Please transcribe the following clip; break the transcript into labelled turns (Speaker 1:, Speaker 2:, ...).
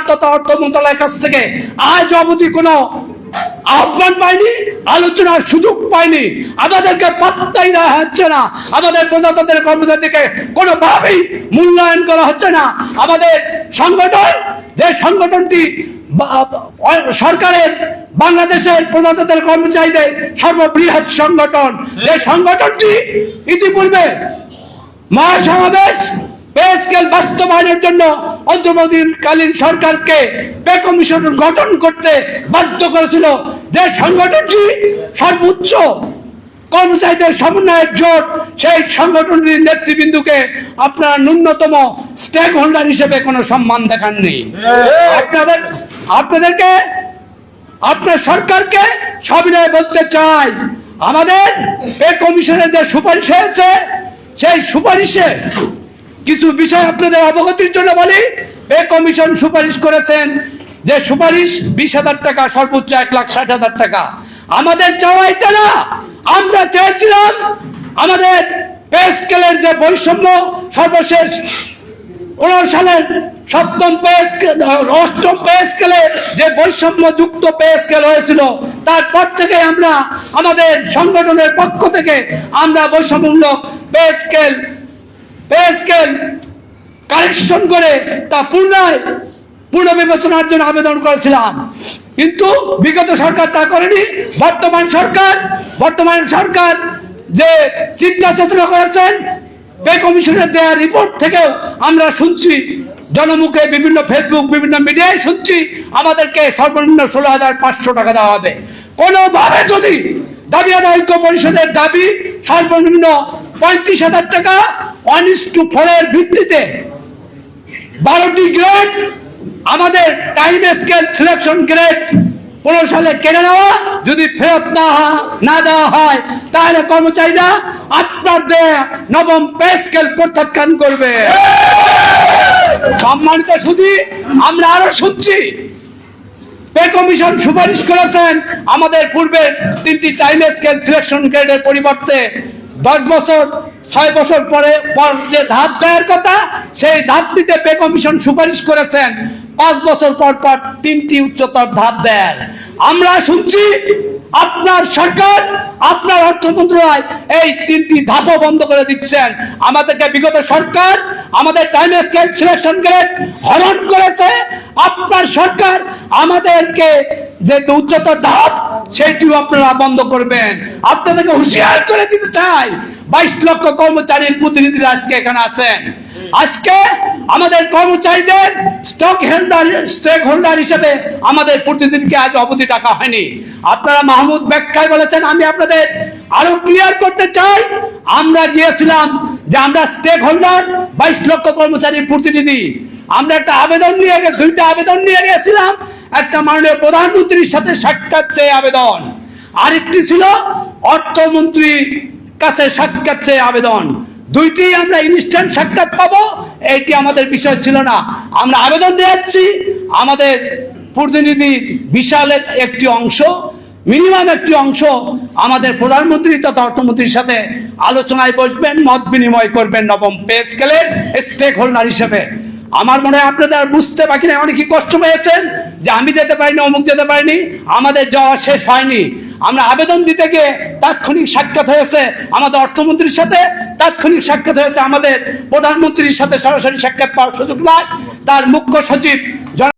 Speaker 1: তথা অর্থ মন্ত্রণালয়ের কাছ থেকে আজ অবধি কোনো আহ্বান পাইনি, আলোচনার সুযোগ পাইনি, আমাদেরকে পাত্তাই দেওয়া হচ্ছে না, আমাদের প্রজাতন্ত্রের কর্মচারীকে কোনোভাবেই মূল্যায়ন করা হচ্ছে না। আমাদের সংগঠন, যে সংগঠনটি সরকারের বাংলাদেশের প্রজাতন্ত্রের কর্মচারীদের সর্ববৃহৎ সংগঠন, যে সংগঠনটি ইতিপূর্বে মহাসমাবেশ পে স্কেল বাস্তবায়নের জন্য অন্তর্বর্তীকালীন সরকারকে পে কমিশন গঠন করতে বাধ্য করেছিল, যে সংগঠনটি সর্বোচ্চ কর্মচারীদের সমন্বয়ের জোট, সেই সংগঠনটির নেতৃবৃন্দকে আপনারা ন্যূনতম স্টেক হোল্ডার হিসেবে কোনো সম্মান দেখাননি। আপনাদেরকে, আপনার সরকারকে সবিনয়ে বলতে চাই, আমাদের পে কমিশনের যে সুপারিশ হয়েছে, সেই সুপারিশে কিছু বিষয় আপনাদের অবগতির জন্য বলি। পে কমিশন সুপারিশ করেছেন যে সুপারিশ 20,000 টাকা, সর্বোচ্চ 1,60,000 টাকা। আমাদের চাওয়া এটা না, আমরা চেয়েছিলাম আমাদের পে স্কেলের যে বৈষম্য সর্বশেষ 19 সালের 8ম পে স্কেলে যে বৈষম্য যুক্ত পে স্কেল হয়েছিল, তারপর থেকে আমরা আমাদের সংগঠনের পক্ষ থেকে আমরা বৈষম্যমূলক পে স্কেল কারেকশন করে তা পুনর্বিবেচনার জন্য আবেদন করেছিলাম, কিন্তু বিগত সরকার তা করেনি। বর্তমান সরকার যে চিন্তা চেতনা করেছেন, পে কমিশনের দেওয়া রিপোর্ট থেকেও আমরা শুনছি, জনমুখে বিভিন্ন ফেসবুক, বিভিন্ন মিডিয়ায় শুনছি, আমাদেরকে সর্বনিম্ন 16,500 টাকা দেওয়া হবে। কোনোভাবে যদি দাবি আদায় ঐক্য পরিষদের দাবি সর্বনিম্ন 35,000 টাকা 1:4 এর ভিত্তিতে 12টি গ্রেড, আমাদের টাইম স্কেল সিলেকশন গ্রেড 15 সালে কেড়ে নেওয়া যদি ফেরত না দেওয়া হয়, তাহলে কর্মচারীরা আপনাদের 9ম পে স্কেল প্রত্যাখ্যান করবে। সম্মানিত শুধু আমরা আরো শুনছি, পে কমিশন সুপারিশ করেছেন আমাদের পূর্বে 3টি টাইম স্কেল সিলেকশন গ্রেডের পরিবর্তে 10 বছর 6 বছর পর যে ধাপ দেওয়ার কথা, সেই ধাপটিতে পে কমিশন সুপারিশ করেছেন 5 বছর পর 3টি উচ্চতর ধাপ দেয়। আমরা শুনছি আপনার সরকার, আপনার অর্থ মন্ত্রণালয় এই 3টি ধাপও বন্ধ করে দিচ্ছেন। আমাদেরকে বিগত সরকার আমাদের টাইম স্কেল সিলেকশন গ্রেড হরণ করেছে, আপনার সরকার আমাদেরকে যে উচ্চতর ধাপ সেইটিও আপনারা বন্ধ করবেন। আপনাদেরকে হুঁশিয়ার করে দিতে চাই, 22 লক্ষ কর্মচারীর প্রতিনিধিরা আজকে এখানে আছেন। আজকে আমাদের কর্মচারীদের স্টেক হোল্ডার হিসেবে আমাদের প্রতিনিধিকে আজ অবধি ডাকা হয়নি। আপনারা মাহমুদ ব্যাখ্যায় বলেছেন, আমি আপনাদের আরো ক্লিয়ার করতে চাই, আমরা গিয়েছিলাম যে আমরা স্টেক হোল্ডার 22 লক্ষ কর্মচারীর প্রতিনিধি, আমরা একটা আবেদন নিয়ে 2টা আবেদন নিয়ে গিয়েছিলাম। একটা মাননীয় প্রধানমন্ত্রীর সাথে সাক্ষাৎ চেয়ে আবেদন, আরেকটি ছিল অর্থমন্ত্রীর কাছে সাক্ষাৎ চেয়ে আবেদন। 2টি আমরা ইনস্ট্যান্ট সাক্ষাৎ পাবো, এইটি আমাদের বিষয় ছিল না। আমরা আবেদন দিয়েছি, আমাদের প্রতিনিধি বিশালের একটি অংশ, মিনিমাম একটি অংশ আমাদের প্রধানমন্ত্রী তথা অর্থমন্ত্রীর সাথে আলোচনায় বসবেন, মত বিনিময় করবেন 9ম পে স্কেলের স্টেক হোল্ডার হিসেবে। আমার মনে হয় আপনাদের বুঝতে বাকি নেই, অনেকই কষ্ট পেয়েছেন যে আমি যেতে পারিনি, অমুক যেতে পারিনি। আমাদের যাওয়া শেষ হয়নি, আমরা আবেদন দিতে গিয়ে তাৎক্ষণিক সাক্ষাৎ হয়েছে আমাদের অর্থমন্ত্রীর সাথে, তাৎক্ষণিক সাক্ষাৎ হয়েছে আমাদের প্রধানমন্ত্রীর সাথে, সরাসরি সাক্ষাৎ পাওয়ার সুযোগ নয়। তার মুখ্য সচিব